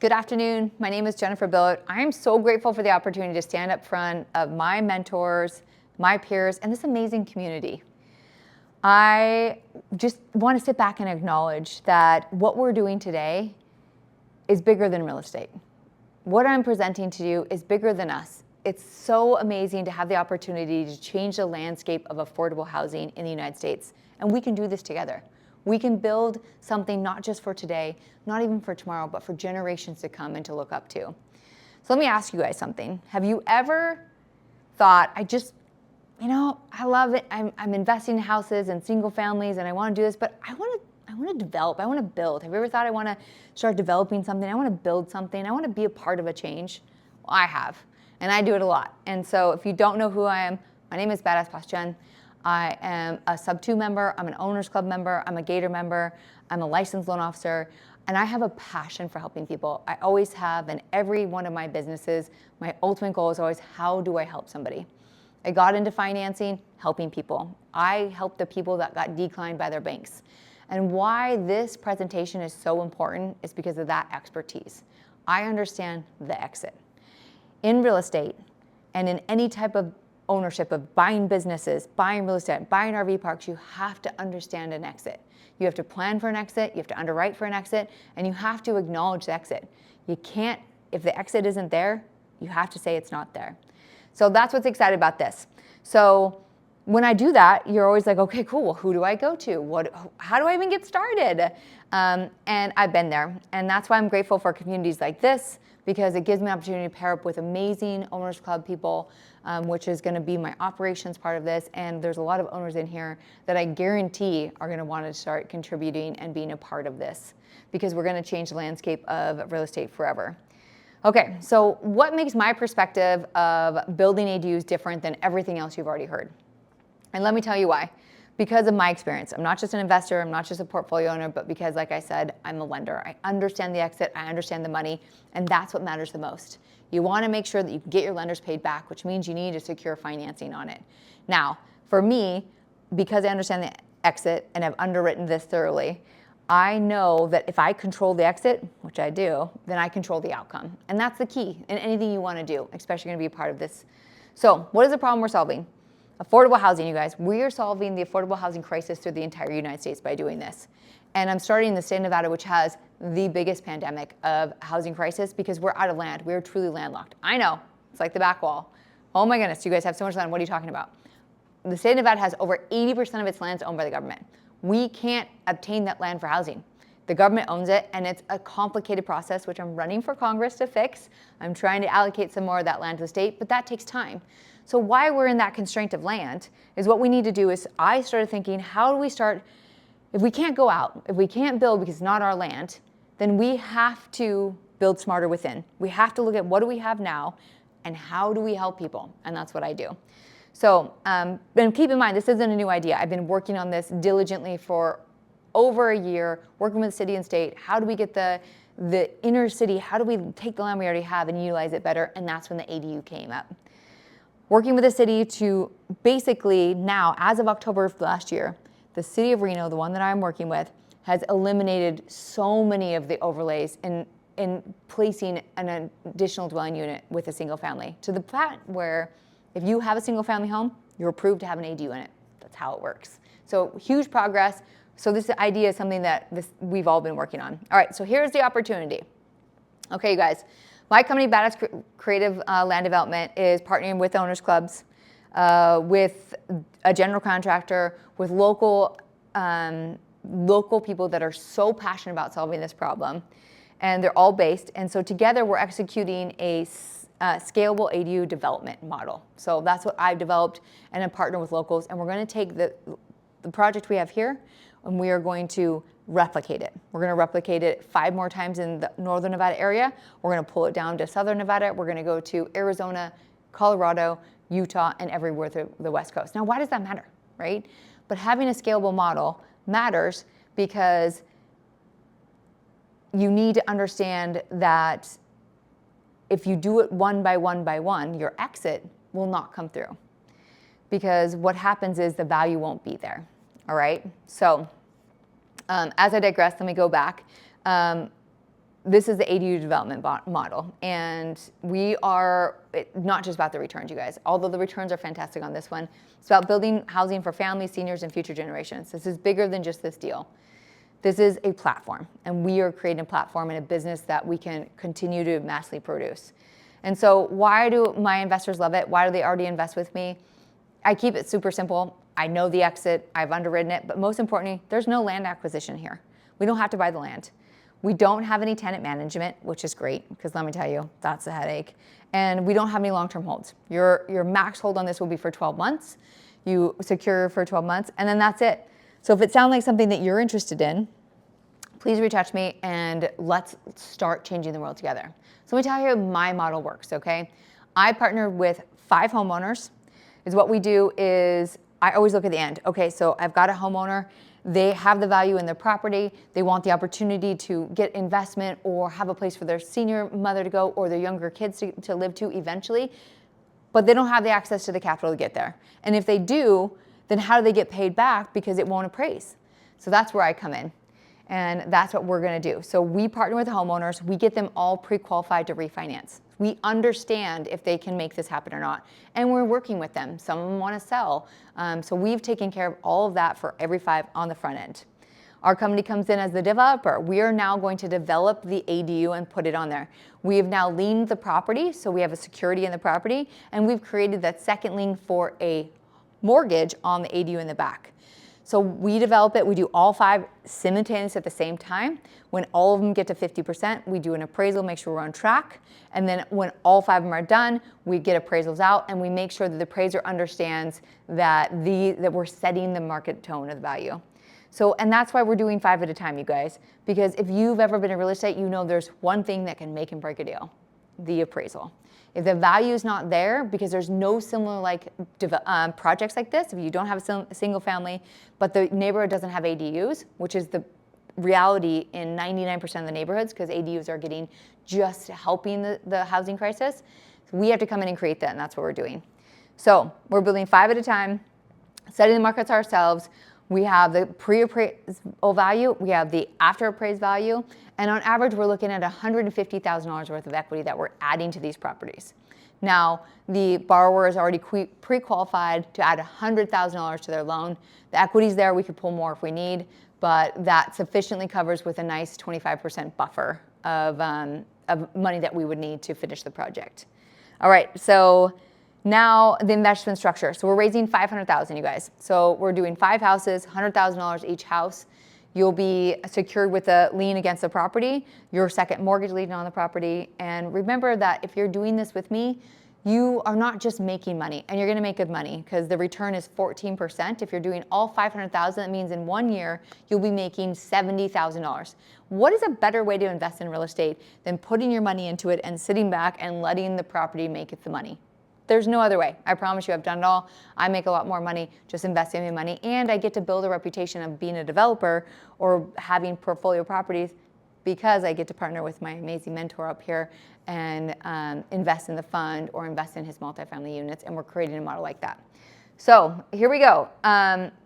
Good afternoon. My name is Jennifer Billett. I am so grateful for the opportunity to stand up front of my mentors, my peers, and this amazing community. I just want to sit back and acknowledge that what we're doing today is bigger than real estate. What I'm presenting to you is bigger than us. It's so amazing to have the opportunity to change the landscape of affordable housing in the United States. And we can do this together. We can build something not just for today, not even for tomorrow, but for generations to come and to look up to. So let me ask you guys something. Have you ever thought, I love it. I'm investing in houses and single families and I want to do this, but I want to develop, I want to build. Have you ever thought I want to start developing something? I want to build something. I want to be a part of a change. Well, I have, and I do it a lot. And so if you don't know who I am, my name is Loans.With.Jenn. I am a sub 2 member, I'm an owners club member, I'm a Gator member, I'm a licensed loan officer, and I have a passion for helping people. I always have, in every one of my businesses, my ultimate goal is always, how do I help somebody? I got into financing, helping people. I help the people that got declined by their banks. And why this presentation is so important is because of that expertise. I understand the exit. In real estate and in any type of ownership of buying businesses, buying real estate, buying RV parks, you have to understand an exit. You have to plan for an exit, you have to underwrite for an exit, and you have to acknowledge the exit. You can't, if the exit isn't there, you have to say it's not there. So that's what's exciting about this. So when I do that, you're always like, okay, cool, well, who do I go to? How do I even get started? And I've been there. And that's why I'm grateful for communities like this, because it gives me an opportunity to pair up with amazing Owners Club people, which is going to be my operations part of this. And there's a lot of owners in here that I guarantee are going to want to start contributing and being a part of this, because we're going to change the landscape of real estate forever. Okay, so what makes my perspective of building ADUs different than everything else you've already heard? And let me tell you why. Because of my experience. I'm not just an investor, I'm not just a portfolio owner, but because, like I said, I'm a lender. I understand the exit, I understand the money, and that's what matters the most. You want to make sure that you can get your lenders paid back, which means you need to secure financing on it. Now, for me, because I understand the exit and have underwritten this thoroughly, I know that if I control the exit, which I do, then I control the outcome. And that's the key in anything you want to do, especially going to be a part of this. So what is the problem we're solving? Affordable housing, you guys. We are solving the affordable housing crisis through the entire United States by doing this. And I'm starting in the state of Nevada, which has the biggest pandemic of housing crisis, because we're out of land. We're truly landlocked. I know, it's like the back wall. Oh my goodness, you guys have so much land. What are you talking about? The state of Nevada has over 80% of its land owned by the government. We can't obtain that land for housing. The government owns it, and it's a complicated process, which I'm running for Congress to fix. I'm trying to allocate some more of that land to the state, but that takes time. So why we're in that constraint of land is what we need to do is, I started thinking, how do we start, if we can't go out, if we can't build because it's not our land, then we have to build smarter within. We have to look at what do we have now and how do we help people, and that's what I do. So, and keep in mind, this isn't a new idea. I've been working on this diligently for over a year, working with the city and state. How do we get the inner city, how do we take the land we already have and utilize it better? And that's when the ADU came up. Working with the city to basically now, as of October of last year, the city of Reno, the one that I'm working with, has eliminated so many of the overlays in placing an additional dwelling unit with a single family, to the point where if you have a single family home, you're approved to have an ADU in it. That's how it works. So huge progress. So this idea is something that we've all been working on. All right, so here's the opportunity. Okay, you guys. My company, Badass Creative Land Development, is partnering with owners clubs, with a general contractor, with local people that are so passionate about solving this problem, and they're all based. And so together we're executing a scalable ADU development model. So that's what I've developed, and I'm partnered with locals. And we're going to take the project we have here, and we are going to replicate it. We're going to replicate it 5 more times in the northern Nevada area. We're going to pull it down to southern Nevada. We're going to go to Arizona, Colorado, Utah, and everywhere through the West Coast. Now, why does that matter, right? But having a scalable model matters because you need to understand that if you do it one by one, your exit will not come through. Because what happens is the value won't be there, all right? So, as I digress, let me go back. this is the ADU development model, and we are not just about the returns, you guys. Although the returns are fantastic on this one, it's about building housing for families, seniors, and future generations. This is bigger than just this deal. This is a platform, and we are creating a platform and a business that we can continue to massively produce. And so why do my investors love it? Why do they already invest with me? I keep it super simple. I know the exit, I've underwritten it, but most importantly, there's no land acquisition here. We don't have to buy the land. We don't have any tenant management, which is great, because let me tell you, that's a headache. And we don't have any long-term holds. Your max hold on this will be for 12 months. You secure for 12 months, and then that's it. So if it sounds like something that you're interested in, please reach out to me and let's start changing the world together. So let me tell you how my model works, okay? I partner with 5 homeowners. What we do is I always look at the end. Okay, so I've got a homeowner. They have the value in their property. They want the opportunity to get investment or have a place for their senior mother to go or their younger kids to live to eventually, but they don't have the access to the capital to get there. And if they do, then how do they get paid back because it won't appraise? So that's where I come in. And that's what we're going to do. So we partner with the homeowners. We get them all pre-qualified to refinance. We understand if they can make this happen or not. And we're working with them. Some of them want to sell. So we've taken care of all of that for every 5 on the front end. Our company comes in as the developer. We are now going to develop the ADU and put it on there. We have now liened the property, so we have a security in the property, and we've created that second lien for a mortgage on the ADU in the back. So we develop it, we do all 5 simultaneously at the same time. When all of them get to 50%, we do an appraisal, make sure we're on track. And then when all 5 of them are done, we get appraisals out and we make sure that the appraiser understands that we're setting the market tone of the value. So, and that's why we're doing 5 at a time, you guys. Because if you've ever been in real estate, you know there's one thing that can make and break a deal: the appraisal. If the value is not there, because there's no similar projects like this, if you don't have a single family, but the neighborhood doesn't have ADUs, which is the reality in 99% of the neighborhoods, because ADUs are getting just helping the housing crisis, so we have to come in and create that, and that's what we're doing. So we're building 5 at a time, setting the markets ourselves. We have the pre-appraisal value, we have the after-appraised value, and on average, we're looking at $150,000 worth of equity that we're adding to these properties. Now, the borrower is already pre-qualified to add $100,000 to their loan. The equity's there, we could pull more if we need, but that sufficiently covers with a nice 25% buffer of money that we would need to finish the project. All right, so now the investment structure. So we're raising $500,000, you guys. So we're doing 5 houses, $100,000 each house. You'll be secured with a lien against the property, your second mortgage lien on the property. And remember that if you're doing this with me, you are not just making money, and you're going to make good money because the return is 14%. If you're doing all $500,000, that means in 1 year you'll be making $70,000. What is a better way to invest in real estate than putting your money into it and sitting back and letting the property make it the money? There's no other way. I promise you, I've done it all. I make a lot more money just investing my money, and I get to build a reputation of being a developer or having portfolio properties because I get to partner with my amazing mentor up here and invest in the fund or invest in his multifamily units, and we're creating a model like that. So here we go.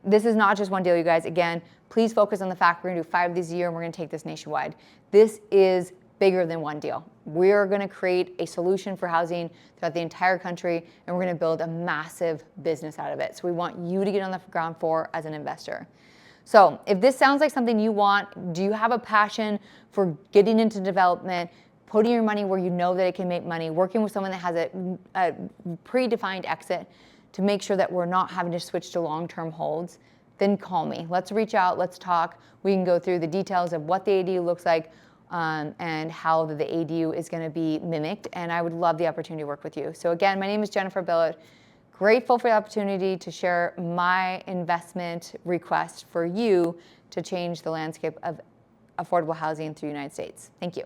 This is not just one deal, you guys. Again, please focus on the fact we're going to do 5 of these a year, and we're going to take this nationwide. This is bigger than one deal. We're going to create a solution for housing throughout the entire country, and we're going to build a massive business out of it. So we want you to get on the ground floor as an investor. So if this sounds like something you want, do you have a passion for getting into development, putting your money where you know that it can make money, working with someone that has a predefined exit to make sure that we're not having to switch to long-term holds, then call me. Let's reach out, let's talk. We can go through the details of what the ADU looks like, and how the ADU is going to be mimicked, and I would love the opportunity to work with you. So again, my name is Jennifer Billett. Grateful for the opportunity to share my investment request for you to change the landscape of affordable housing through the United States. Thank you.